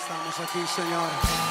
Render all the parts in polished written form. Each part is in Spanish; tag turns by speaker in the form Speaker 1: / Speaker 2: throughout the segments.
Speaker 1: Estamos aquí, Señor.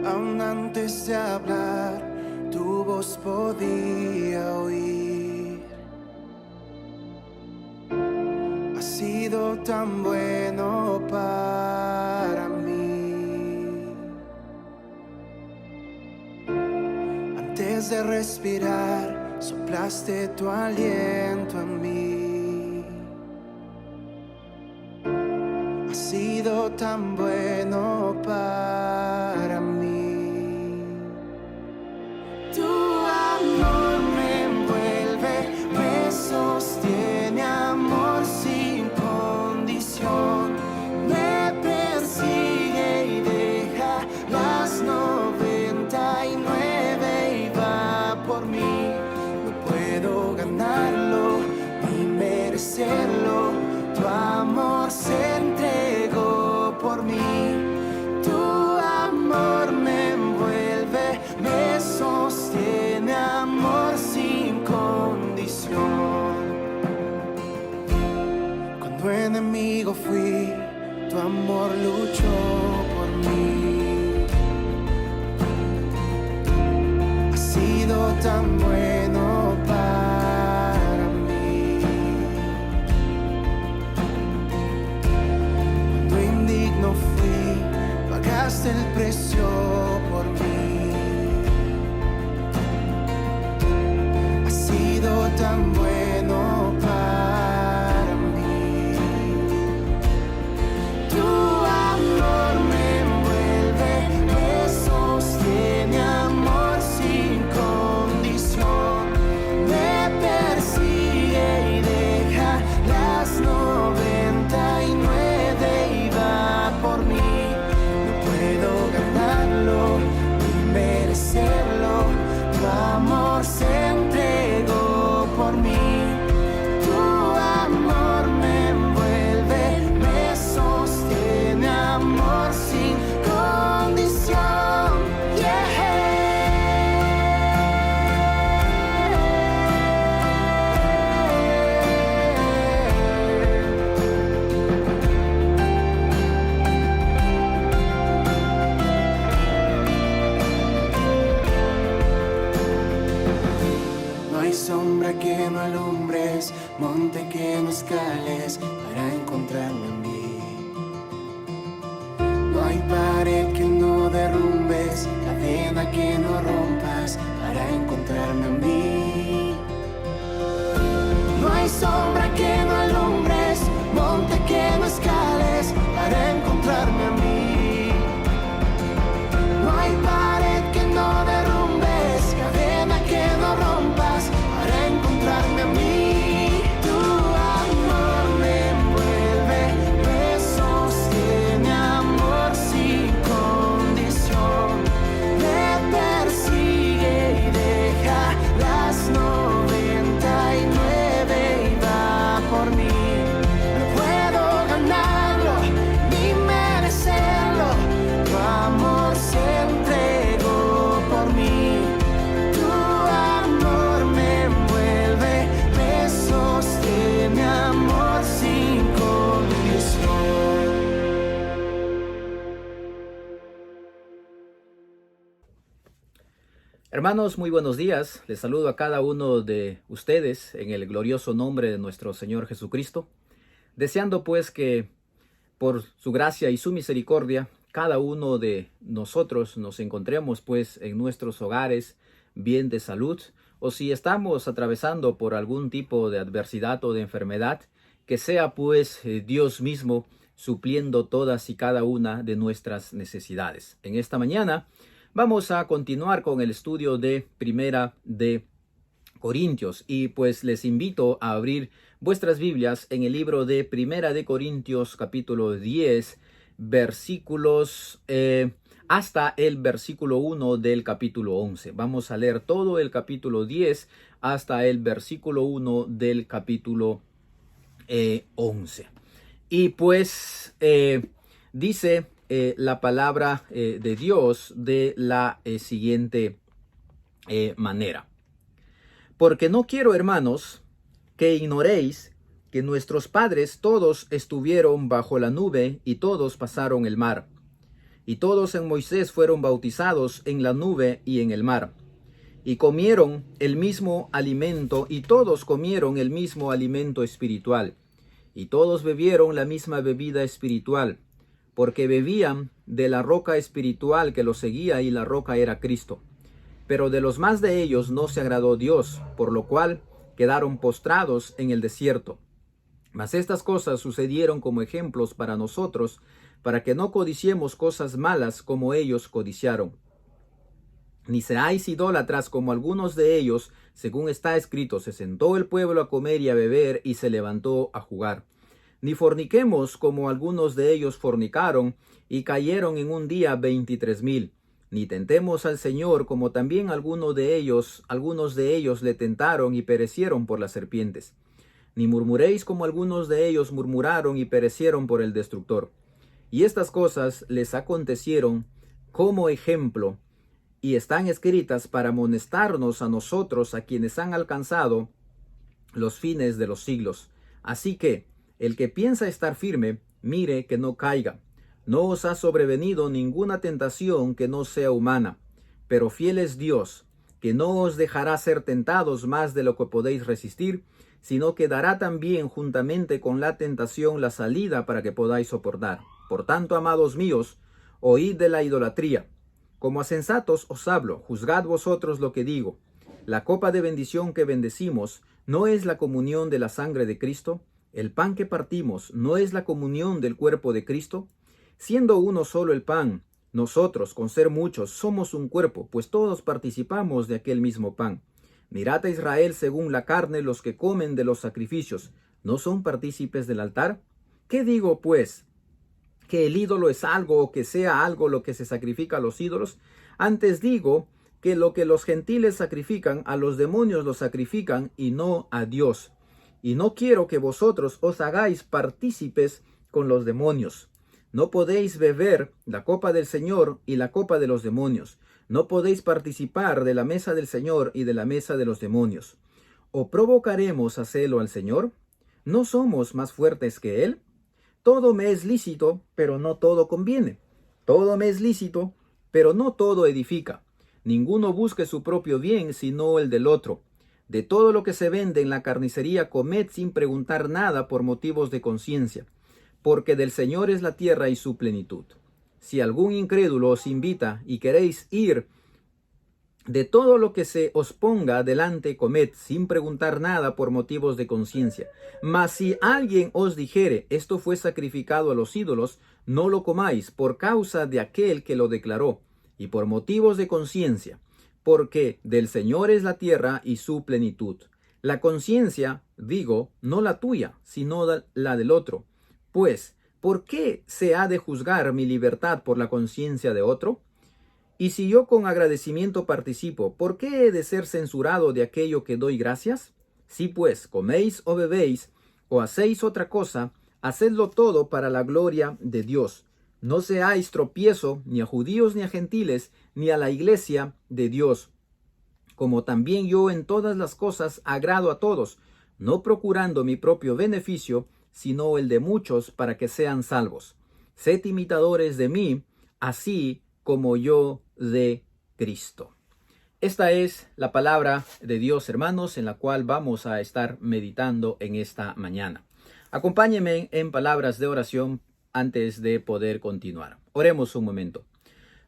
Speaker 2: Aún antes de hablar, tu voz podía oír. tan bueno para mí. Antes de respirar, soplaste tu aliento en mí. Has sido tan bueno para mí. Tu amor me envuelve, me sostiene, amor sin condición. Me persigue y deja las 99 y va por mí. No puedo ganarlo ni merecerlo. Tu amor se entregó por mí. Tu amor me envuelve, me sostiene, amor sin condición. Cuando enemigo fui, tu amor luchó por mí. Has sido tan bueno para mí. Cuando indigno fui, pagaste el precio por mí. Has sido tan bueno para mí. Tu amor me envuelve, me sostiene, amor sin condición. Me persigue y deja las 99 y va por mí. No puedo ganarlo ni merecerlo. Tu amor se entregó por mí. Tu amor me envuelve, me sostiene, amor sin condición. No hay sombra que no alumbres, monte que no escales para encontrarme en mí. No hay pared que no derrumbes, cadena que no rompas para encontrarme en mí. No hay sombra que no alumbres, monte que no escales para encontrarme a mí. No hay pared que no derrumbes, cadena que no rompas para encontrarme a mí. Tu amor me envuelve, me sostiene, amor sin condición. Me persigue y deja las 99 y va por mí. No puedo ganarlo ni merecerlo. Tu amor se entregó por mí. Tu amor me envuelve, me sostiene, amor sin condición.
Speaker 1: Hermanos, muy buenos días. Les saludo a cada uno de ustedes en el glorioso nombre de nuestro Señor Jesucristo, deseando pues que por su gracia y su misericordia cada uno de nosotros nos encontremos pues en nuestros hogares bien de salud, o si estamos atravesando por algún tipo de adversidad o de enfermedad, que sea pues Dios mismo supliendo todas y cada una de nuestras necesidades. En esta mañana vamos a continuar con el estudio de Primera de Corintios y pues les invito a abrir vuestras Biblias en el libro de Primera de Corintios capítulo 10 versículos hasta el versículo 1 del capítulo 11. Vamos a leer todo el capítulo 10 hasta el versículo 1 del capítulo 11. Y pues dice la palabra de Dios de la siguiente manera. Porque no quiero, hermanos, que ignoréis que nuestros padres todos estuvieron bajo la nube y todos pasaron el mar. Y todos en Moisés fueron bautizados en la nube y en el mar. Y comieron el mismo alimento, y todos comieron el mismo alimento espiritual. y todos bebieron la misma bebida espiritual, porque bebían de la roca espiritual que los seguía, y la roca era Cristo. Pero de los más de ellos no se agradó Dios, por lo cual quedaron postrados en el desierto. Mas estas cosas sucedieron como ejemplos para nosotros, para que no codiciemos cosas malas como ellos codiciaron. Ni seáis idólatras como algunos de ellos, según está escrito, se sentó el pueblo a comer y a beber, y se levantó a jugar. Ni forniquemos como algunos de ellos fornicaron, y cayeron en un día 23,000. Ni tentemos al Señor como también algunos de ellos le tentaron y perecieron por las serpientes. Ni murmuréis como algunos de ellos murmuraron y perecieron por el destructor. Y estas cosas les acontecieron como ejemplo, y están escritas para amonestarnos a nosotros, a quienes han alcanzado los fines de los siglos. Así que el que piensa estar firme, mire que no caiga. No os ha sobrevenido ninguna tentación que no sea humana, pero fiel es Dios, que no os dejará ser tentados más de lo que podéis resistir, sino que dará también juntamente con la tentación la salida para que podáis soportar. Por tanto, amados míos, oíd de la idolatría. Como a sensatos os hablo, juzgad vosotros lo que digo. La copa de bendición que bendecimos, ¿no es la comunión de la sangre de Cristo? El pan que partimos, ¿no es la comunión del cuerpo de Cristo? Siendo uno solo el pan, nosotros, con ser muchos, somos un cuerpo, pues todos participamos de aquel mismo pan. Mirad a Israel según la carne, los que comen de los sacrificios, ¿no son partícipes del altar? ¿Qué digo, pues? ¿Que el ídolo es algo, o que sea algo lo que se sacrifica a los ídolos? Antes digo que lo que los gentiles sacrifican, a los demonios lo sacrifican, y no a Dios. Y no quiero que vosotros os hagáis partícipes con los demonios. No podéis beber la copa del Señor y la copa de los demonios. No podéis participar de la mesa del Señor y de la mesa de los demonios. ¿O provocaremos a celo al Señor? ¿No somos más fuertes que Él? Todo me es lícito, pero no todo conviene. Todo me es lícito, pero no todo edifica. Ninguno busque su propio bien, sino el del otro. De todo lo que se vende en la carnicería, comed sin preguntar nada por motivos de conciencia, porque del Señor es la tierra y su plenitud. Si algún incrédulo os invita y queréis ir, de todo lo que se os ponga delante comed, sin preguntar nada por motivos de conciencia. Mas si alguien os dijere, esto fue sacrificado a los ídolos, no lo comáis por causa de aquel que lo declaró, y por motivos de conciencia, porque del Señor es la tierra y su plenitud. La conciencia, digo, no la tuya, sino la del otro. Pues, ¿por qué se ha de juzgar mi libertad por la conciencia de otro? Y si yo con agradecimiento participo, ¿por qué he de ser censurado de aquello que doy gracias? Si pues coméis o bebéis, o hacéis otra cosa, hacedlo todo para la gloria de Dios. No seáis tropiezo ni a judíos ni a gentiles, ni a la iglesia de Dios. Como también yo en todas las cosas agrado a todos, no procurando mi propio beneficio, sino el de muchos, para que sean salvos. Sed imitadores de mí, así como yo de Cristo. Esta es la palabra de Dios, hermanos, en la cual vamos a estar meditando en esta mañana. Acompáñenme en palabras de oración antes de poder continuar. Oremos un momento.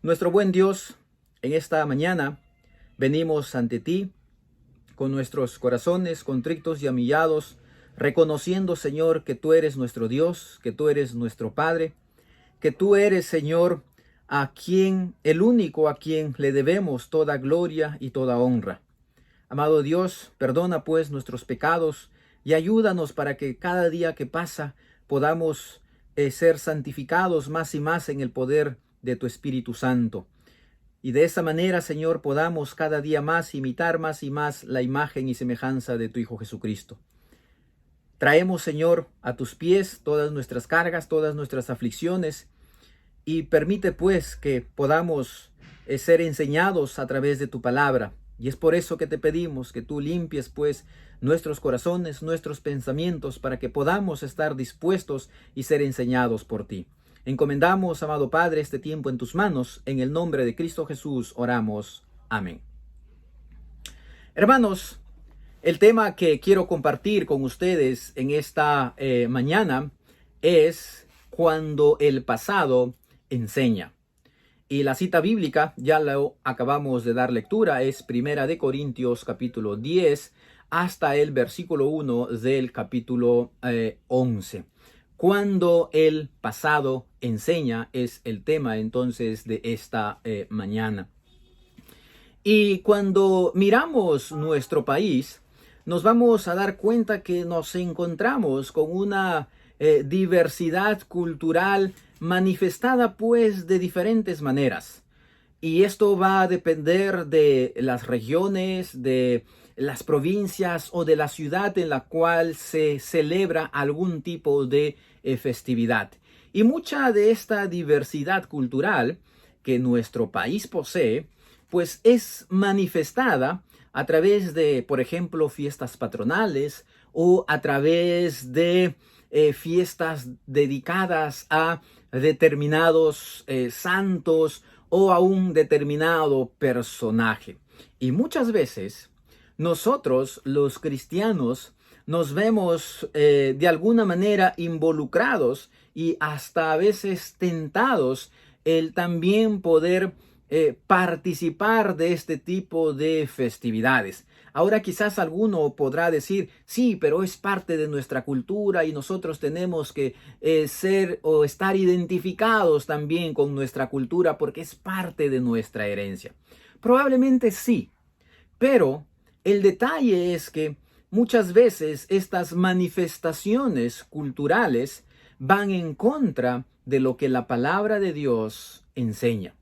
Speaker 1: Nuestro buen Dios, en esta mañana venimos ante ti con nuestros corazones contritos y humillados, reconociendo, Señor, que tú eres nuestro Dios, que tú eres nuestro Padre, que tú eres, Señor, el único a quien le debemos toda gloria y toda honra. Amado Dios, perdona pues nuestros pecados y ayúdanos para que cada día que pasa podamos ser santificados más y más en el poder de tu Espíritu Santo. Y de esa manera, Señor, podamos cada día más imitar más y más la imagen y semejanza de tu Hijo Jesucristo. Traemos, Señor, a tus pies todas nuestras cargas, todas nuestras aflicciones, y permite pues que podamos ser enseñados a través de tu palabra. Y es por eso que te pedimos que tú limpies pues nuestros corazones, nuestros pensamientos, para que podamos estar dispuestos y ser enseñados por ti. Encomendamos, amado Padre, este tiempo en tus manos. En el nombre de Cristo Jesús oramos. Amén. Hermanos, El tema que quiero compartir con ustedes en esta mañana es cuando el pasado enseña. Y la cita bíblica, ya lo acabamos de dar lectura, es Primera de Corintios capítulo 10 hasta el versículo 1 del capítulo 11. Cuando el pasado enseña es el tema entonces de esta mañana. Y cuando miramos nuestro país, nos vamos a dar cuenta que nos encontramos con una diversidad cultural manifestada pues de diferentes maneras. Y esto va a depender de las regiones, de las provincias o de la ciudad en la cual se celebra algún tipo de festividad. Y mucha de esta diversidad cultural que nuestro país posee, pues es manifestada a través de, por ejemplo, fiestas patronales o a través de fiestas dedicadas a determinados santos o a un determinado personaje. Y muchas veces nosotros, los cristianos, nos vemos de alguna manera involucrados y hasta a veces tentados el también poder participar de este tipo de festividades. Ahora quizás alguno podrá decir, sí, pero es parte de nuestra cultura y nosotros tenemos que ser o estar identificados también con nuestra cultura porque es parte de nuestra herencia. Probablemente sí, pero el detalle es que muchas veces estas manifestaciones culturales van en contra de lo que la palabra de Dios enseña.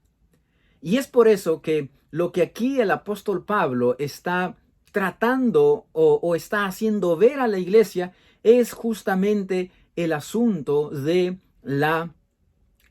Speaker 1: Y es por eso que lo que aquí el apóstol Pablo está tratando o está haciendo ver a la iglesia es justamente el asunto de la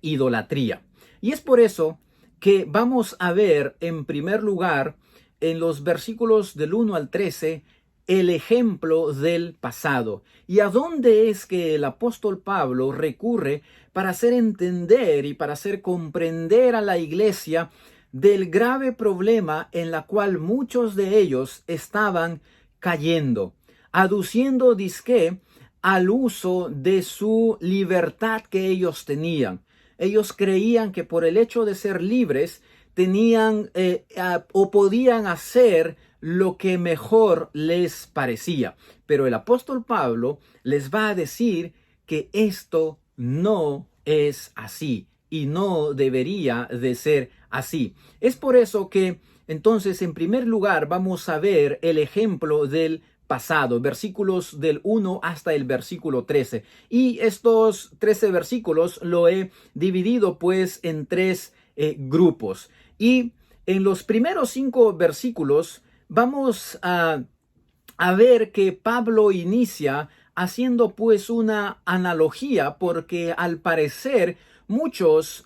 Speaker 1: idolatría. Y es por eso que vamos a ver en primer lugar en los versículos del 1 al 13 el ejemplo del pasado. ¿Y a dónde es que el apóstol Pablo recurre para hacer entender y para hacer comprender a la iglesia del grave problema en la cual muchos de ellos estaban cayendo, aduciendo disque al uso de su libertad que ellos tenían? Ellos creían que por el hecho de ser libres tenían o podían hacer lo que mejor les parecía. Pero el apóstol Pablo les va a decir que esto no es así y no debería de ser así. Es por eso que entonces en primer lugar vamos a ver el ejemplo del pasado, versículos del 1 hasta el versículo 13. Y estos 13 versículos lo he dividido pues en tres grupos. Y en los primeros 5 versículos vamos a ver que Pablo inicia haciendo pues una analogía porque al parecer muchos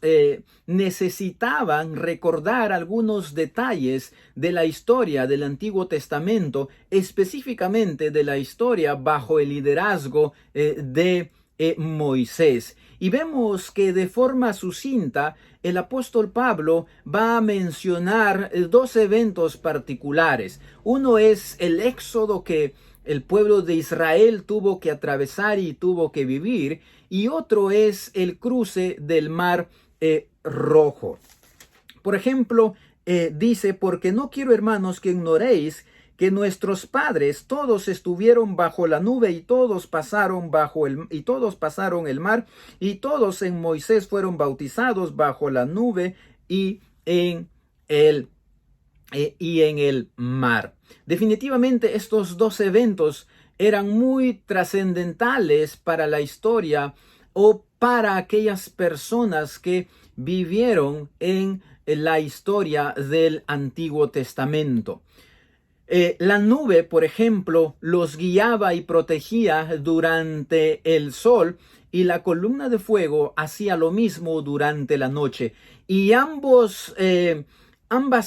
Speaker 1: necesitaban recordar algunos detalles de la historia del Antiguo Testamento, específicamente de la historia bajo el liderazgo de Moisés. Y vemos que de forma sucinta el apóstol Pablo va a mencionar 2 eventos particulares. Uno es el éxodo que el pueblo de Israel tuvo que atravesar y tuvo que vivir, y otro es el cruce del mar Rojo. Por ejemplo, dice, porque no quiero, hermanos, que ignoréis que nuestros padres todos estuvieron bajo la nube y todos pasaron el mar y todos en Moisés fueron bautizados bajo la nube y en el mar. Definitivamente estos 2 eventos eran muy trascendentales para la historia o para aquellas personas que vivieron en la historia del Antiguo Testamento. La nube, por ejemplo, los guiaba y protegía durante el sol, y la columna de fuego hacía lo mismo durante la noche. Y ambas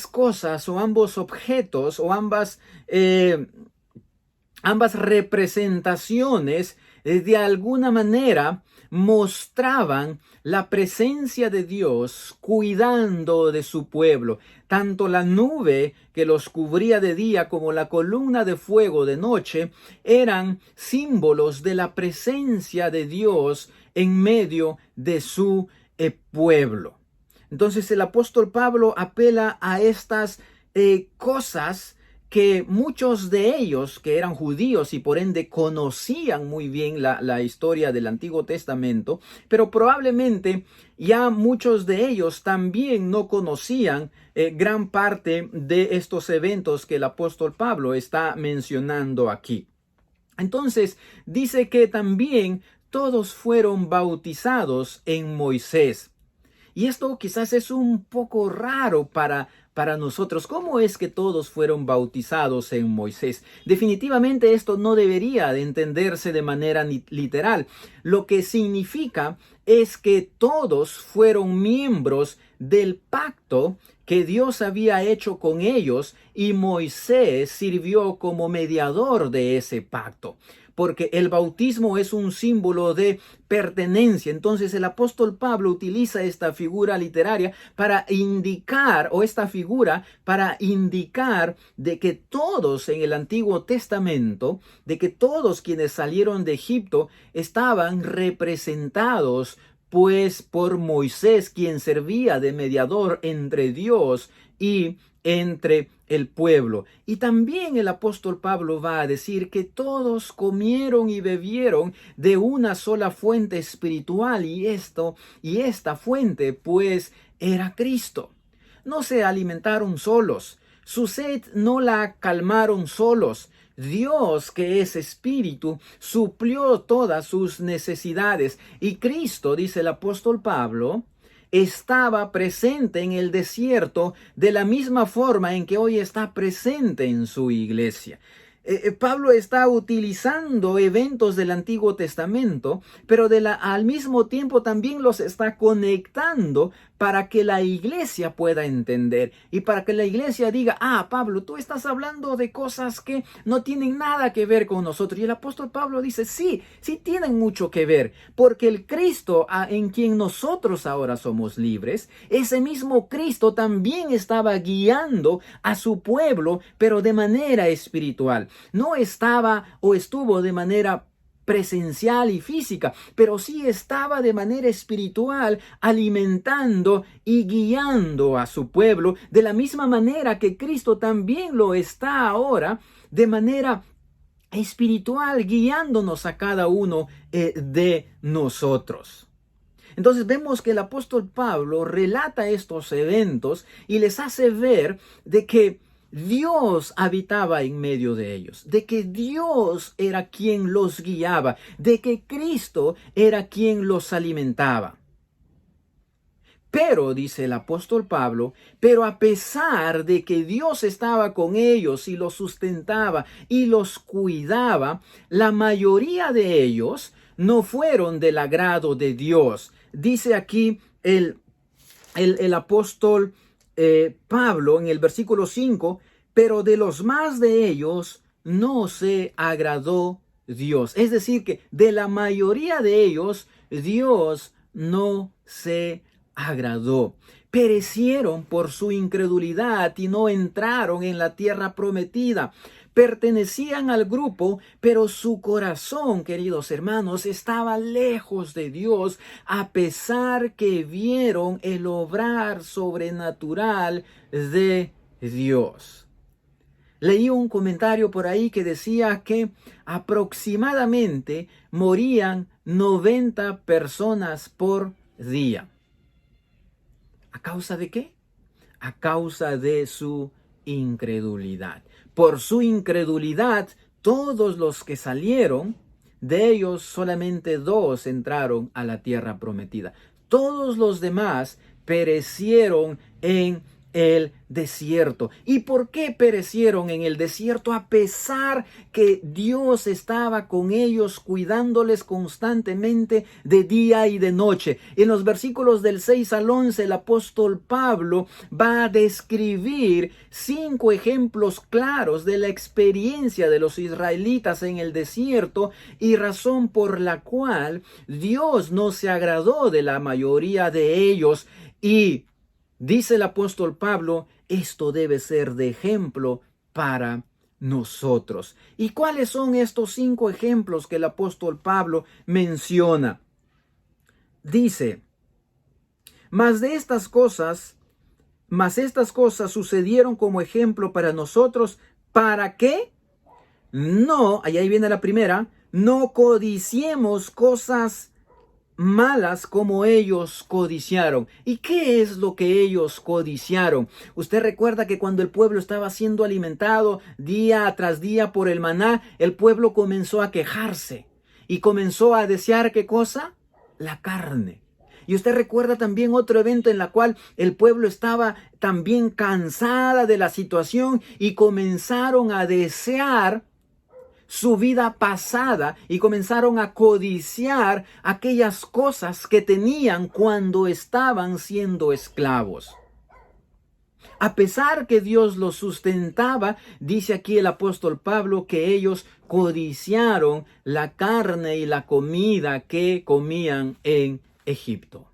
Speaker 1: cosas o ambos objetos o ambas representaciones de alguna manera mostraban la presencia de Dios cuidando de su pueblo. Tanto la nube que los cubría de día como la columna de fuego de noche eran símbolos de la presencia de Dios en medio de su pueblo. Entonces el apóstol Pablo apela a estas cosas que muchos de ellos, que eran judíos y por ende conocían muy bien la historia del Antiguo Testamento, pero probablemente ya muchos de ellos también no conocían gran parte de estos eventos que el apóstol Pablo está mencionando aquí. Entonces dice que también todos fueron bautizados en Moisés. Y esto quizás es un poco raro para nosotros. ¿Cómo es que todos fueron bautizados en Moisés? Definitivamente esto no debería de entenderse de manera literal. Lo que significa es que todos fueron miembros del pacto que Dios había hecho con ellos y Moisés sirvió como mediador de ese pacto. Porque el bautismo es un símbolo de pertenencia. Entonces el apóstol Pablo utiliza esta figura literaria para indicar, o esta figura para indicar de que todos en el Antiguo Testamento, de que todos quienes salieron de Egipto estaban representados pues por Moisés, quien servía de mediador entre Dios y entre el pueblo. Y también el apóstol Pablo va a decir que todos comieron y bebieron de una sola fuente espiritual y esta fuente pues era Cristo. No se alimentaron solos, su sed no la calmaron solos. Dios, que es espíritu, suplió todas sus necesidades y Cristo, dice el apóstol Pablo, estaba presente en el desierto de la misma forma en que hoy está presente en su iglesia. Pablo está utilizando eventos del Antiguo Testamento, pero al mismo tiempo también los está conectando para que la iglesia pueda entender y para que la iglesia diga, Pablo, tú estás hablando de cosas que no tienen nada que ver con nosotros. Y el apóstol Pablo dice, sí tienen mucho que ver, porque el Cristo en quien nosotros ahora somos libres, ese mismo Cristo también estaba guiando a su pueblo, pero de manera espiritual. No estaba o estuvo de manera presencial y física, pero sí estaba de manera espiritual alimentando y guiando a su pueblo de la misma manera que Cristo también lo está ahora de manera espiritual guiándonos a cada uno de nosotros. Entonces vemos que el apóstol Pablo relata estos eventos y les hace ver de que Dios habitaba en medio de ellos, de que Dios era quien los guiaba, de que Cristo era quien los alimentaba. Pero, dice el apóstol Pablo, pero a pesar de que Dios estaba con ellos y los sustentaba y los cuidaba, la mayoría de ellos no fueron del agrado de Dios. Dice aquí el apóstol Pablo en el versículo 5, pero de los más de ellos no se agradó Dios. Es decir, que de la mayoría de ellos Dios no se agradó. Perecieron por su incredulidad y no entraron en la tierra prometida. Pertenecían al grupo, pero su corazón, queridos hermanos, estaba lejos de Dios, a pesar que vieron el obrar sobrenatural de Dios. Leí un comentario por ahí que decía que aproximadamente morían 90 personas por día. ¿A causa de qué? A causa de su incredulidad. Por su incredulidad, todos los que salieron, de ellos solamente 2 entraron a la tierra prometida. Todos los demás perecieron en el desierto. ¿Y por qué perecieron en el desierto? A pesar que Dios estaba con ellos, cuidándoles constantemente de día y de noche. En los versículos del 6 al 11, el apóstol Pablo va a describir 5 ejemplos claros de la experiencia de los israelitas en el desierto y razón por la cual Dios no se agradó de la mayoría de ellos. Y dice el apóstol Pablo, esto debe ser de ejemplo para nosotros. ¿Y cuáles son estos 5 ejemplos que el apóstol Pablo menciona? Dice, mas estas cosas sucedieron como ejemplo para nosotros, ¿para qué? No, ahí viene la primera, no codiciemos cosas malas como ellos codiciaron. ¿Y qué es lo que ellos codiciaron? Usted recuerda que cuando el pueblo estaba siendo alimentado día tras día por el maná, el pueblo comenzó a quejarse y comenzó a desear ¿qué cosa? La carne. Y usted recuerda también otro evento en la cual el pueblo estaba también cansada de la situación y comenzaron a desear su vida pasada y comenzaron a codiciar aquellas cosas que tenían cuando estaban siendo esclavos. A pesar que Dios los sustentaba, dice aquí el apóstol Pablo que ellos codiciaron la carne y la comida que comían en Egipto.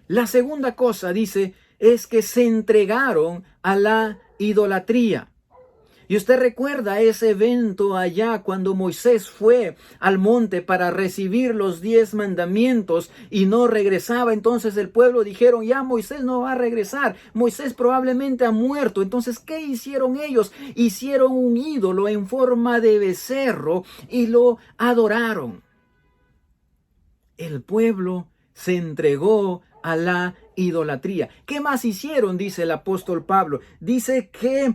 Speaker 1: La segunda cosa, dice, es que se entregaron a la idolatría. Y usted recuerda ese evento allá cuando Moisés fue al monte para recibir los 10 mandamientos y no regresaba. Entonces el pueblo dijeron, ya Moisés no va a regresar. Moisés probablemente ha muerto. Entonces, ¿qué hicieron ellos? Hicieron un ídolo en forma de becerro y lo adoraron. El pueblo se entregó a la idolatría. ¿Qué más hicieron? Dice el apóstol Pablo. Dice que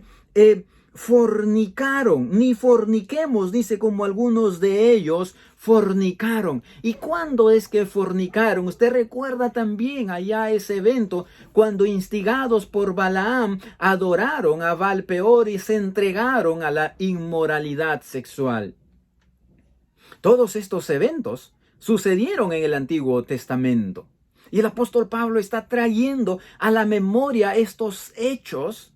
Speaker 1: fornicaron, ni forniquemos, dice, como algunos de ellos fornicaron. ¿Y cuándo es que fornicaron? Usted recuerda también allá ese evento cuando instigados por Balaam adoraron a Baal-peor y se entregaron a la inmoralidad sexual. Todos estos eventos sucedieron en el Antiguo Testamento. Y el apóstol Pablo está trayendo a la memoria estos hechos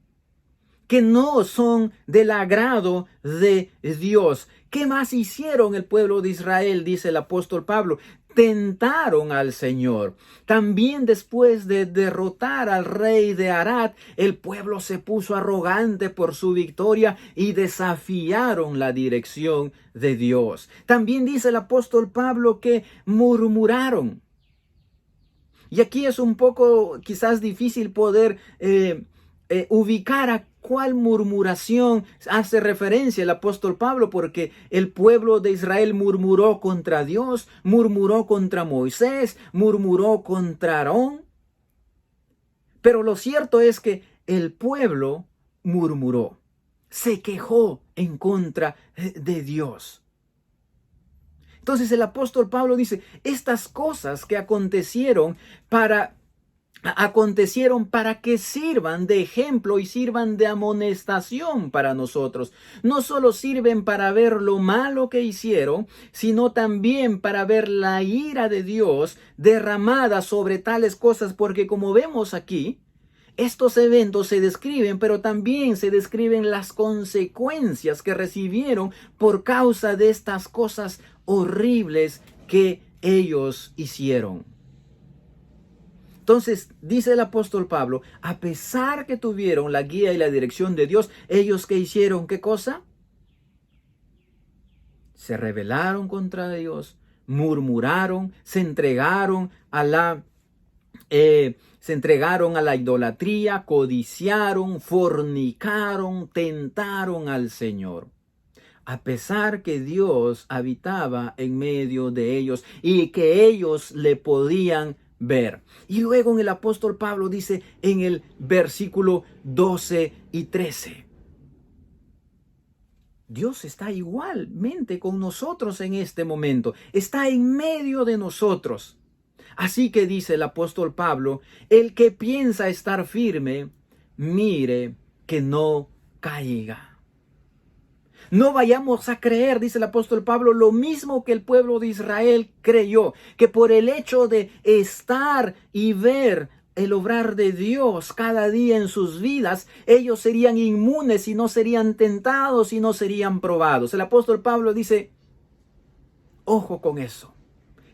Speaker 1: que no son del agrado de Dios. ¿Qué más hicieron el pueblo de Israel? Dice el apóstol Pablo. Tentaron al Señor. También después de derrotar al rey de Arad, el pueblo se puso arrogante por su victoria y desafiaron la dirección de Dios. También dice el apóstol Pablo que murmuraron. Y aquí es un poco quizás difícil poder ubicar a cuál murmuración hace referencia el apóstol Pablo, porque el pueblo de Israel murmuró contra Dios, murmuró contra Moisés, murmuró contra Aarón. Pero lo cierto es que el pueblo murmuró, se quejó en contra de Dios. Entonces el apóstol Pablo dice, estas cosas que acontecieron para que sirvan de ejemplo y sirvan de amonestación para nosotros. No solo sirven para ver lo malo que hicieron, sino también para ver la ira de Dios derramada sobre tales cosas, porque como vemos aquí, estos eventos se describen, pero también se describen las consecuencias que recibieron por causa de estas cosas horribles que ellos hicieron. Entonces, dice el apóstol Pablo, a pesar que tuvieron la guía y la dirección de Dios, ellos ¿qué hicieron? ¿Qué cosa? Se rebelaron contra Dios, murmuraron, se entregaron a la idolatría, codiciaron, fornicaron, tentaron al Señor. A pesar que Dios habitaba en medio de ellos y que ellos le podían ver. Y luego en el apóstol Pablo dice en el versículo 12 y 13. Dios está igualmente con nosotros en este momento. Está en medio de nosotros. Así que dice el apóstol Pablo, el que piensa estar firme, mire que no caiga. No vayamos a creer, dice el apóstol Pablo, lo mismo que el pueblo de Israel creyó, que por el hecho de estar y ver el obrar de Dios cada día en sus vidas, ellos serían inmunes y no serían tentados y no serían probados. El apóstol Pablo dice, ojo con eso.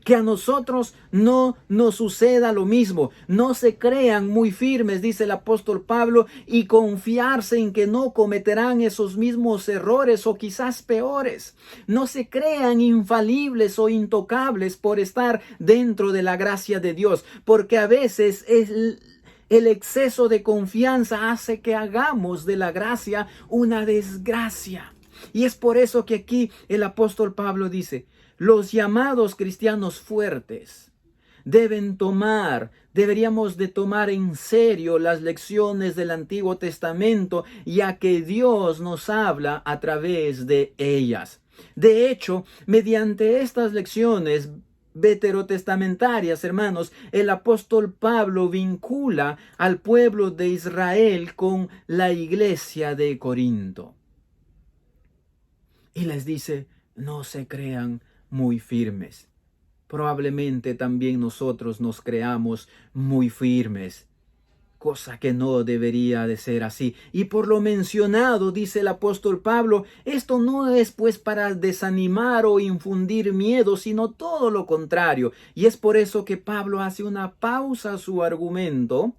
Speaker 1: Que a nosotros no nos suceda lo mismo. No se crean muy firmes, dice el apóstol Pablo, y confiarse en que no cometerán esos mismos errores o quizás peores. No se crean infalibles o intocables por estar dentro de la gracia de Dios, porque a veces el exceso de confianza hace que hagamos de la gracia una desgracia. Y es por eso que aquí el apóstol Pablo dice, los llamados cristianos fuertes deberíamos de tomar en serio las lecciones del Antiguo Testamento, ya que Dios nos habla a través de ellas. De hecho, mediante estas lecciones veterotestamentarias, hermanos, el apóstol Pablo vincula al pueblo de Israel con la iglesia de Corinto. Y les dice, no se crean muy firmes. Probablemente también nosotros nos creamos muy firmes, cosa que no debería de ser así. Y por lo mencionado, dice el apóstol Pablo, esto no es pues para desanimar o infundir miedo, sino todo lo contrario. Y es por eso que Pablo hace una pausa a su argumento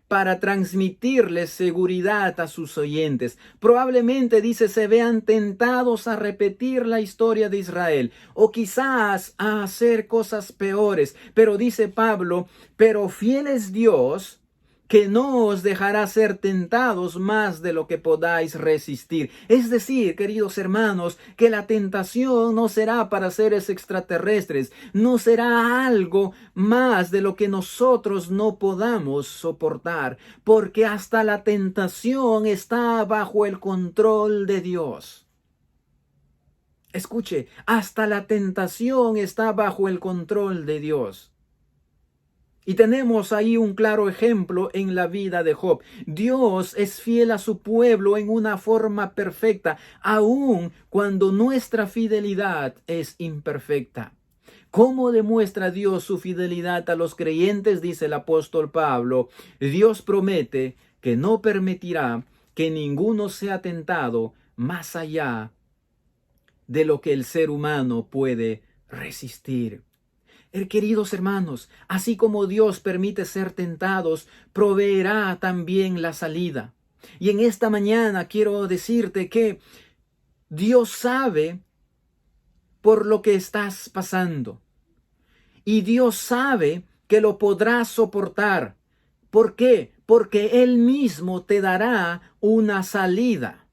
Speaker 1: para transmitirles seguridad a sus oyentes. Probablemente, dice, se vean tentados a repetir la historia de Israel o quizás a hacer cosas peores. Pero dice Pablo, pero fiel es Dios, que no os dejará ser tentados más de lo que podáis resistir. Es decir, queridos hermanos, que la tentación no será para seres extraterrestres, no será algo más de lo que nosotros no podamos soportar, porque hasta la tentación está bajo el control de Dios. Escuche, hasta la tentación está bajo el control de Dios. Y tenemos ahí un claro ejemplo en la vida de Job. Dios es fiel a su pueblo en una forma perfecta, aun cuando nuestra fidelidad es imperfecta. ¿Cómo demuestra Dios su fidelidad a los creyentes? Dice el apóstol Pablo. Dios promete que no permitirá que ninguno sea tentado más allá de lo que el ser humano puede resistir. Queridos hermanos, así como Dios permite ser tentados, proveerá también la salida. Y en esta mañana quiero decirte que Dios sabe por lo que estás pasando. Y Dios sabe que lo podrás soportar. ¿Por qué? Porque Él mismo te dará una salida.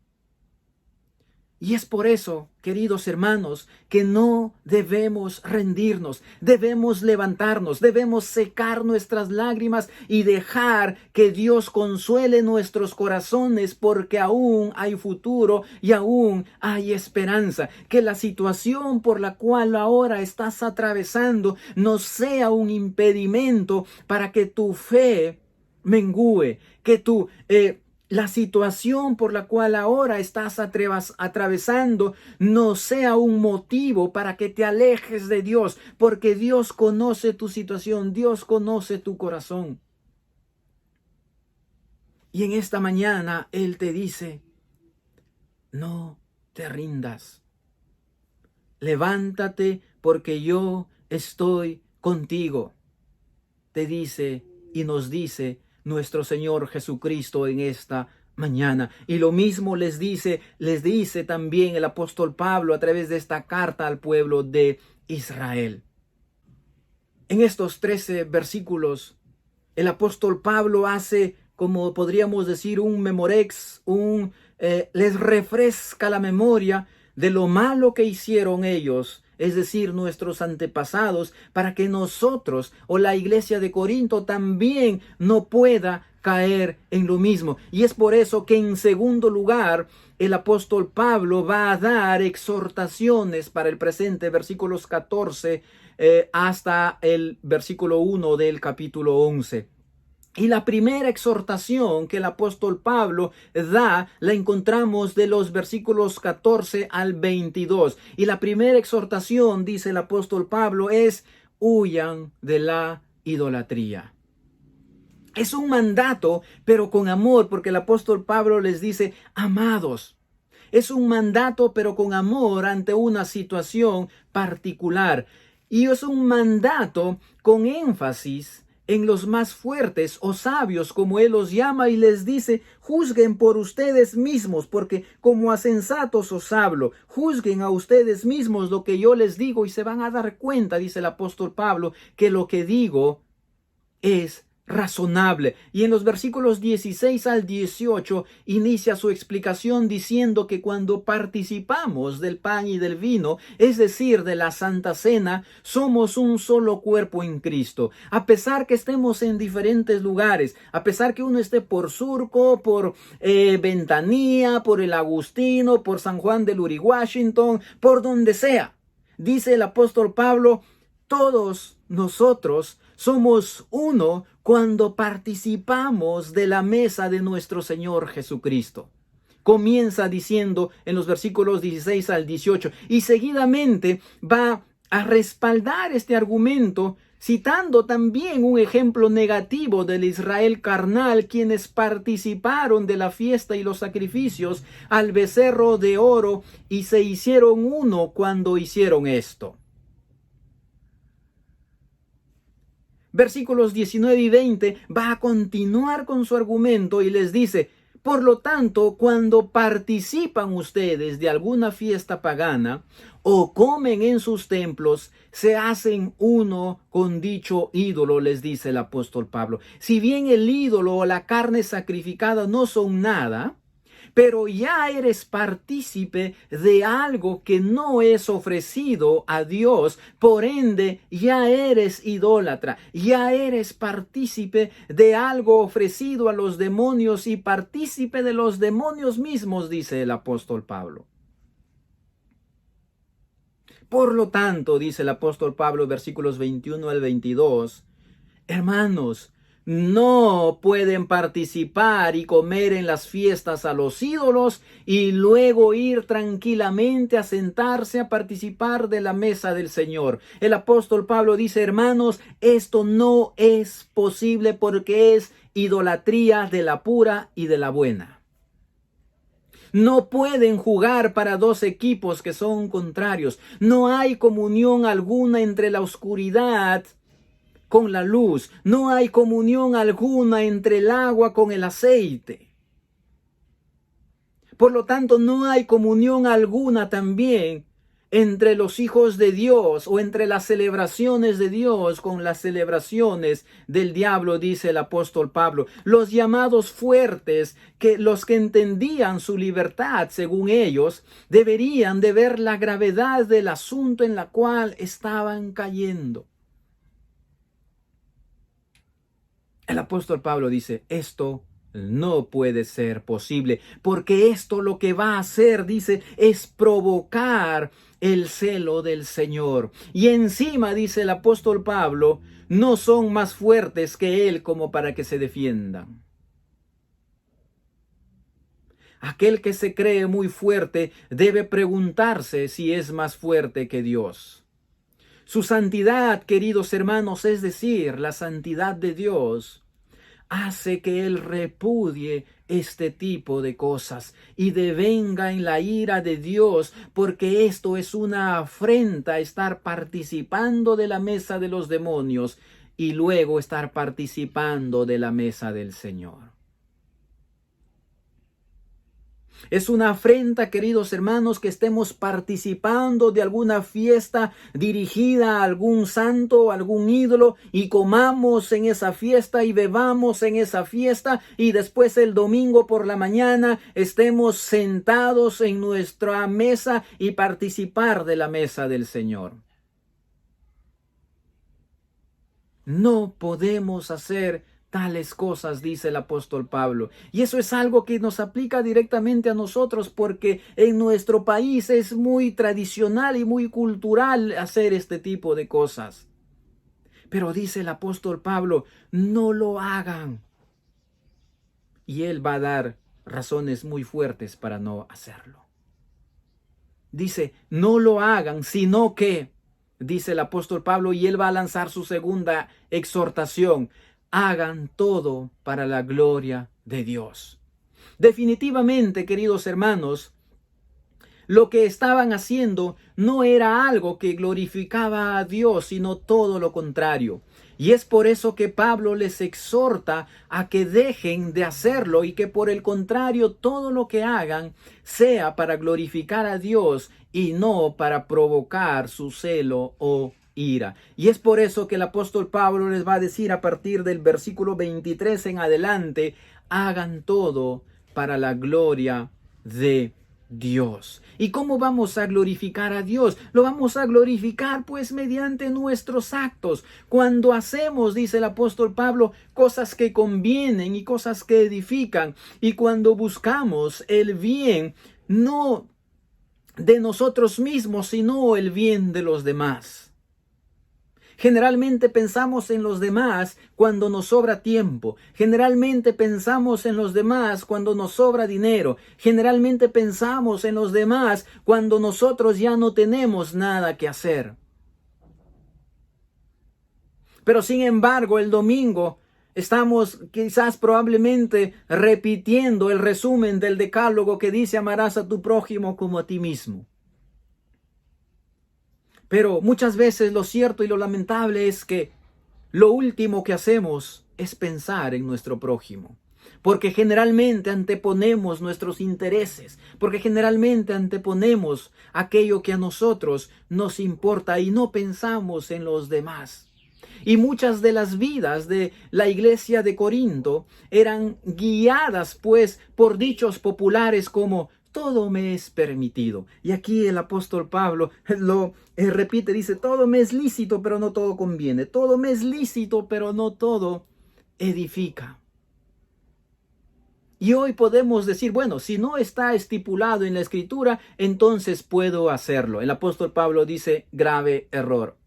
Speaker 1: Y es por eso, queridos hermanos, que no debemos rendirnos, debemos levantarnos, debemos secar nuestras lágrimas y dejar que Dios consuele nuestros corazones, porque aún hay futuro y aún hay esperanza. Que la situación por la cual ahora estás atravesando no sea un impedimento para que tu fe mengüe, que la situación por la cual ahora estás atravesando no sea un motivo para que te alejes de Dios, porque Dios conoce tu situación, Dios conoce tu corazón. Y en esta mañana Él te dice, no te rindas. Levántate porque yo estoy contigo. Te dice y nos dice nuestro Señor Jesucristo en esta mañana. Y lo mismo les dice también el apóstol Pablo a través de esta carta al pueblo de Israel. En estos 13 versículos, el apóstol Pablo hace, como podríamos decir, un memorex, les refresca la memoria de lo malo que hicieron ellos, es decir, nuestros antepasados, para que nosotros o la iglesia de Corinto también no pueda caer en lo mismo. Y es por eso que en segundo lugar el apóstol Pablo va a dar exhortaciones para el presente, versículos 14 hasta el versículo 1 del capítulo 11. Y la primera exhortación que el apóstol Pablo da la encontramos de los versículos 14 al 22. Y la primera exhortación, dice el apóstol Pablo, es: huyan de la idolatría. Es un mandato, pero con amor, porque el apóstol Pablo les dice: amados. Es un mandato, pero con amor ante una situación particular. Y es un mandato con énfasis en los más fuertes o sabios, como él los llama, y les dice: juzguen por ustedes mismos, porque como a sensatos os hablo. Juzguen a ustedes mismos lo que yo les digo y se van a dar cuenta, dice el apóstol Pablo, que lo que digo es razonable. Y en los versículos 16 al 18 inicia su explicación diciendo que cuando participamos del pan y del vino, es decir, de la Santa Cena, somos un solo cuerpo en Cristo. A pesar que estemos en diferentes lugares, a pesar que uno esté por Surco, por Ventanilla, por el Agustino, por San Juan del Uri, Washington, por donde sea, dice el apóstol Pablo, todos nosotros somos uno cuando participamos de la mesa de nuestro Señor Jesucristo. Comienza diciendo en los versículos 16 al 18 y seguidamente va a respaldar este argumento citando también un ejemplo negativo del Israel carnal, quienes participaron de la fiesta y los sacrificios al becerro de oro y se hicieron uno cuando hicieron esto. Versículos 19 y 20 va a continuar con su argumento y les dice: por lo tanto, cuando participan ustedes de alguna fiesta pagana o comen en sus templos, se hacen uno con dicho ídolo, les dice el apóstol Pablo. Si bien el ídolo o la carne sacrificada no son nada, pero ya eres partícipe de algo que no es ofrecido a Dios, por ende ya eres idólatra, ya eres partícipe de algo ofrecido a los demonios y partícipe de los demonios mismos, dice el apóstol Pablo. Por lo tanto, dice el apóstol Pablo, versículos 21 al 22, hermanos, no pueden participar y comer en las fiestas a los ídolos y luego ir tranquilamente a sentarse a participar de la mesa del Señor. El apóstol Pablo dice: hermanos, esto no es posible porque es idolatría de la pura y de la buena. No pueden jugar para dos equipos que son contrarios. No hay comunión alguna entre la oscuridad con la luz. No hay comunión alguna entre el agua con el aceite. Por lo tanto, no hay comunión alguna también entre los hijos de Dios o entre las celebraciones de Dios con las celebraciones del diablo, dice el apóstol Pablo. Los llamados fuertes, que los que entendían su libertad según ellos, deberían de ver la gravedad del asunto en la cual estaban cayendo. El apóstol Pablo dice: esto no puede ser posible, porque esto lo que va a hacer, dice, es provocar el celo del Señor. Y encima, dice el apóstol Pablo, no son más fuertes que Él como para que se defiendan. Aquel que se cree muy fuerte debe preguntarse si es más fuerte que Dios. Su santidad, queridos hermanos, es decir, la santidad de Dios, hace que Él repudie este tipo de cosas y devenga en la ira de Dios, porque esto es una afrenta, estar participando de la mesa de los demonios y luego estar participando de la mesa del Señor. Es una afrenta, queridos hermanos, que estemos participando de alguna fiesta dirigida a algún santo o algún ídolo y comamos en esa fiesta y bebamos en esa fiesta y después el domingo por la mañana estemos sentados en nuestra mesa y participar de la mesa del Señor. No podemos hacer tales cosas, dice el apóstol Pablo. Y eso es algo que nos aplica directamente a nosotros, porque en nuestro país es muy tradicional y muy cultural hacer este tipo de cosas. Pero dice el apóstol Pablo, no lo hagan. Y él va a dar razones muy fuertes para no hacerlo. Dice, no lo hagan, sino que, dice el apóstol Pablo, y él va a lanzar su segunda exhortación, hagan todo para la gloria de Dios. Definitivamente, queridos hermanos, lo que estaban haciendo no era algo que glorificaba a Dios, sino todo lo contrario. Y es por eso que Pablo les exhorta a que dejen de hacerlo y que por el contrario todo lo que hagan sea para glorificar a Dios y no para provocar su celo o ira. Y es por eso que el apóstol Pablo les va a decir a partir del versículo 23 en adelante, hagan todo para la gloria de Dios. ¿Y cómo vamos a glorificar a Dios? Lo vamos a glorificar pues mediante nuestros actos. Cuando hacemos, dice el apóstol Pablo, cosas que convienen y cosas que edifican. Y cuando buscamos el bien, no de nosotros mismos, sino el bien de los demás. Generalmente pensamos en los demás cuando nos sobra tiempo. Generalmente pensamos en los demás cuando nos sobra dinero. Generalmente pensamos en los demás cuando nosotros ya no tenemos nada que hacer. Pero sin embargo, el domingo estamos quizás probablemente repitiendo el resumen del decálogo que dice amarás a tu prójimo como a ti mismo. Pero muchas veces lo cierto y lo lamentable es que lo último que hacemos es pensar en nuestro prójimo. Porque generalmente anteponemos nuestros intereses, porque generalmente anteponemos aquello que a nosotros nos importa y no pensamos en los demás. Y muchas de las vidas de la iglesia de Corinto eran guiadas pues por dichos populares como todo me es permitido. Y aquí el apóstol Pablo lo repite, dice, todo me es lícito, pero no todo conviene. Todo me es lícito, pero no todo edifica. Y hoy podemos decir, bueno, si no está estipulado en la Escritura, entonces puedo hacerlo. El apóstol Pablo dice, grave error.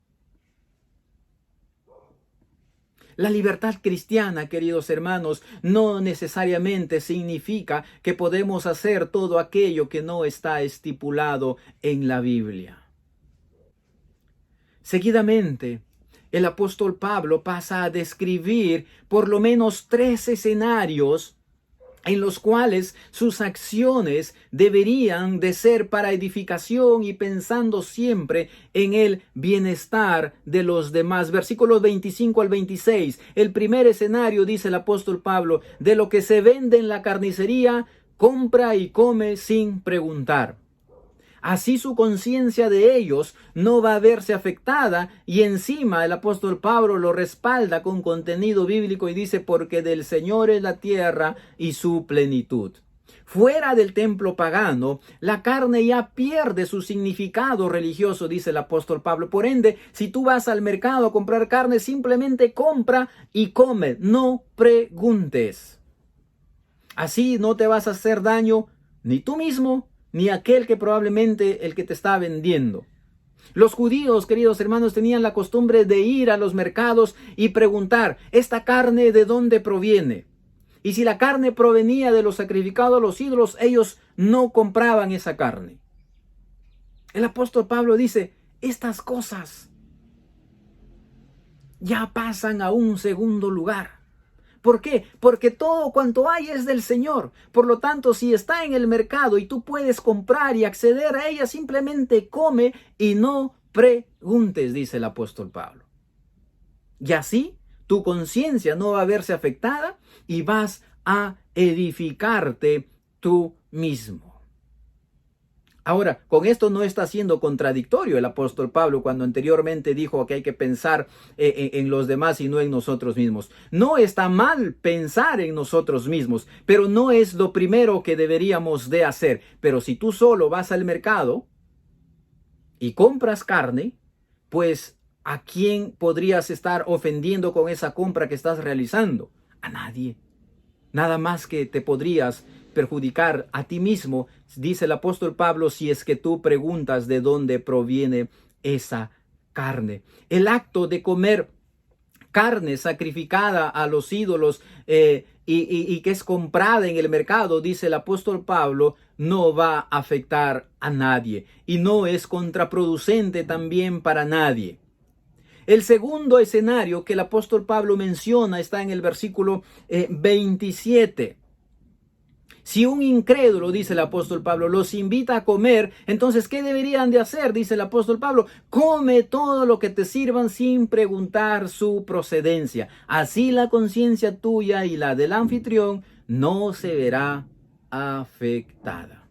Speaker 1: La libertad cristiana, queridos hermanos, no necesariamente significa que podemos hacer todo aquello que no está estipulado en la Biblia. Seguidamente, el apóstol Pablo pasa a describir por lo menos 3 escenarios en los cuales sus acciones deberían de ser para edificación y pensando siempre en el bienestar de los demás. Versículos 25 al 26. El primer escenario, dice el apóstol Pablo, de lo que se vende en la carnicería, compra y come sin preguntar. Así su conciencia de ellos no va a verse afectada y encima el apóstol Pablo lo respalda con contenido bíblico y dice porque del Señor es la tierra y su plenitud. Fuera del templo pagano, la carne ya pierde su significado religioso, dice el apóstol Pablo. Por ende, si tú vas al mercado a comprar carne, simplemente compra y come, no preguntes. Así no te vas a hacer daño ni tú mismo, ni aquel que probablemente el que te está vendiendo. Los judíos, queridos hermanos, tenían la costumbre de ir a los mercados y preguntar, ¿esta carne de dónde proviene? Y si la carne provenía de lo sacrificado a los ídolos, ellos no compraban esa carne. El apóstol Pablo dice, estas cosas ya pasan a un segundo lugar. ¿Por qué? Porque todo cuanto hay es del Señor. Por lo tanto, si está en el mercado y tú puedes comprar y acceder a ella, simplemente come y no preguntes, dice el apóstol Pablo. Y así tu conciencia no va a verse afectada y vas a edificarte tú mismo. Ahora, con esto no está siendo contradictorio el apóstol Pablo cuando anteriormente dijo que hay que pensar en los demás y no en nosotros mismos. No está mal pensar en nosotros mismos, pero no es lo primero que deberíamos de hacer. Pero si tú solo vas al mercado y compras carne, pues ¿a quién podrías estar ofendiendo con esa compra que estás realizando? A nadie. Nada más que te podrías perjudicar a ti mismo, dice el apóstol Pablo, si es que tú preguntas de dónde proviene esa carne. El acto de comer carne sacrificada a los ídolos y que es comprada en el mercado, dice el apóstol Pablo, no va a afectar a nadie y no es contraproducente también para nadie. El segundo escenario que el apóstol Pablo menciona está en el versículo 27. Si un incrédulo, dice el apóstol Pablo, los invita a comer, entonces, ¿qué deberían de hacer? Dice el apóstol Pablo, come todo lo que te sirvan sin preguntar su procedencia. Así la conciencia tuya y la del anfitrión no se verá afectada.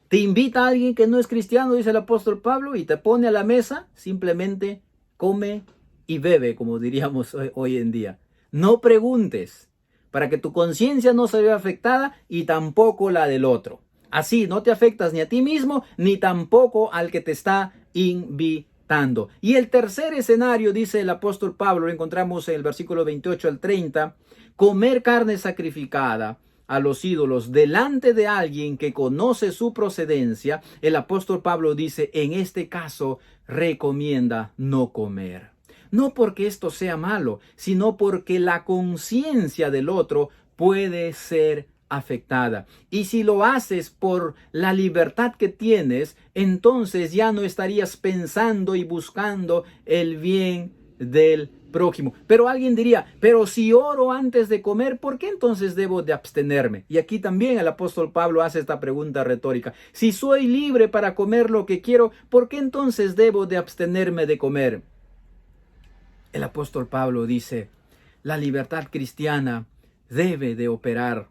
Speaker 1: Te invita a alguien que no es cristiano, dice el apóstol Pablo, y te pone a la mesa, simplemente come y bebe, como diríamos hoy en día. No preguntes, para que tu conciencia no se vea afectada y tampoco la del otro. Así no te afectas ni a ti mismo, ni tampoco al que te está invitando. Y el tercer escenario, dice el apóstol Pablo, lo encontramos en el versículo 28 al 30, comer carne sacrificada a los ídolos delante de alguien que conoce su procedencia, el apóstol Pablo dice, en este caso recomienda no comer. No porque esto sea malo, sino porque la conciencia del otro puede ser afectada. Y si lo haces por la libertad que tienes, entonces ya no estarías pensando y buscando el bien del prójimo. Pero alguien diría, pero si oro antes de comer, ¿por qué entonces debo de abstenerme? Y aquí también el apóstol Pablo hace esta pregunta retórica. Si soy libre para comer lo que quiero, ¿por qué entonces debo de abstenerme de comer? El apóstol Pablo dice, la libertad cristiana debe de operar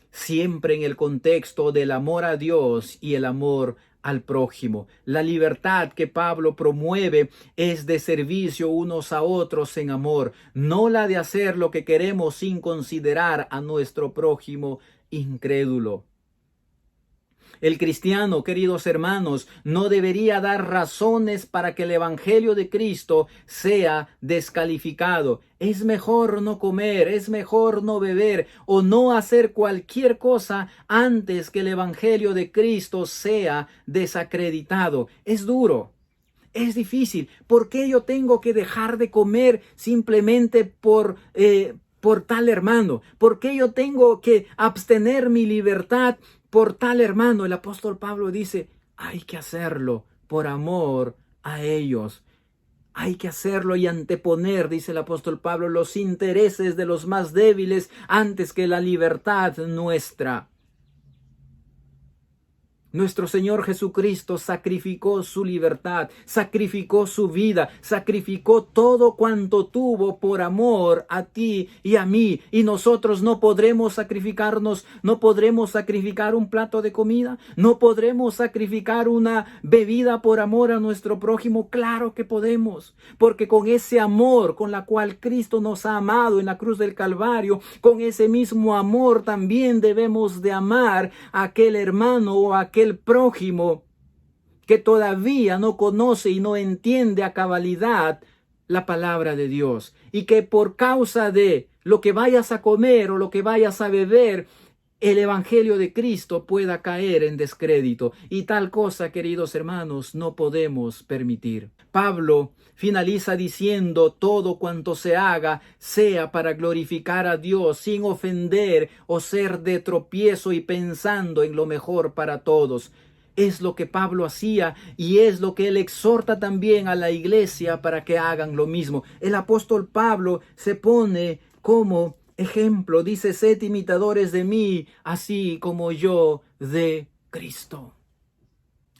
Speaker 1: siempre en el contexto del amor a Dios y el amor al prójimo. La libertad que Pablo promueve es de servicio unos a otros en amor, no la de hacer lo que queremos sin considerar a nuestro prójimo incrédulo. El cristiano, queridos hermanos, no debería dar razones para que el evangelio de Cristo sea descalificado. Es mejor no comer, es mejor no beber o no hacer cualquier cosa antes que el evangelio de Cristo sea desacreditado. Es duro. Es difícil. ¿Por qué yo tengo que dejar de comer simplemente por tal hermano? ¿Por qué yo tengo que abstener mi libertad por tal hermano? El apóstol Pablo dice, hay que hacerlo por amor a ellos. Hay que hacerlo y anteponer, dice el apóstol Pablo, los intereses de los más débiles antes que la libertad nuestra. Nuestro Señor Jesucristo sacrificó su libertad, sacrificó su vida, sacrificó todo cuanto tuvo por amor a ti y a mí. Y nosotros no podremos sacrificarnos, no podremos sacrificar un plato de comida, no podremos sacrificar una bebida por amor a nuestro prójimo. Claro que podemos, porque con ese amor con la cual Cristo nos ha amado en la cruz del Calvario, con ese mismo amor también debemos de amar a aquel hermano o a aquel prójimo que todavía no conoce y no entiende a cabalidad la palabra de Dios, y que por causa de lo que vayas a comer o lo que vayas a beber, el evangelio de Cristo pueda caer en descrédito. Y tal cosa, queridos hermanos, no podemos permitir. Pablo finaliza diciendo, todo cuanto se haga sea para glorificar a Dios, sin ofender o ser de tropiezo y pensando en lo mejor para todos. Es lo que Pablo hacía y es lo que él exhorta también a la iglesia para que hagan lo mismo. El apóstol Pablo se pone como ejemplo, dice, sed imitadores de mí, así como yo de Cristo.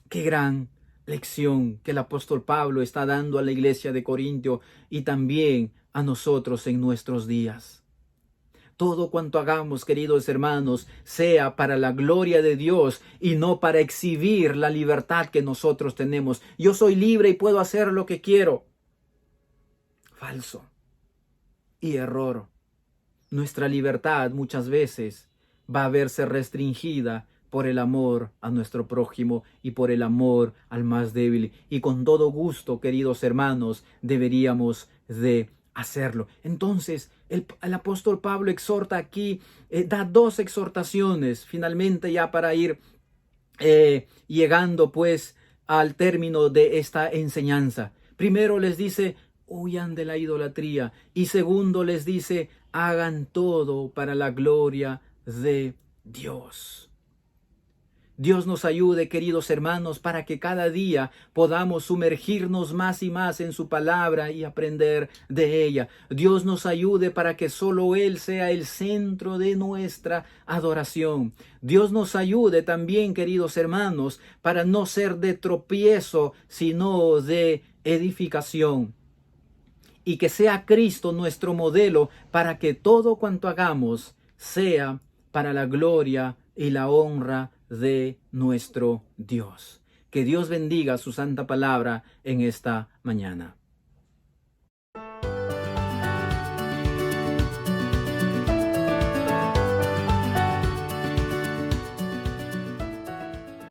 Speaker 1: Qué gran lección que el apóstol Pablo está dando a la iglesia de Corintio y también a nosotros en nuestros días. Todo cuanto hagamos, queridos hermanos, sea para la gloria de Dios y no para exhibir la libertad que nosotros tenemos. Yo soy libre y puedo hacer lo que quiero. Falso y error. Nuestra libertad muchas veces va a verse restringida por el amor a nuestro prójimo y por el amor al más débil. Y con todo gusto, queridos hermanos, deberíamos de hacerlo. Entonces, el apóstol Pablo exhorta aquí, da dos exhortaciones, finalmente ya para ir llegando pues al término de esta enseñanza. Primero les dice, huyan de la idolatría. Y segundo les dice, hagan todo para la gloria de Dios. Dios nos ayude, queridos hermanos, para que cada día podamos sumergirnos más y más en su palabra y aprender de ella. Dios nos ayude para que solo Él sea el centro de nuestra adoración. Dios nos ayude también, queridos hermanos, para no ser de tropiezo, sino de edificación. Y que sea Cristo nuestro modelo para que todo cuanto hagamos sea para la gloria y la honra de nuestro Dios. Que Dios bendiga su santa palabra en esta mañana.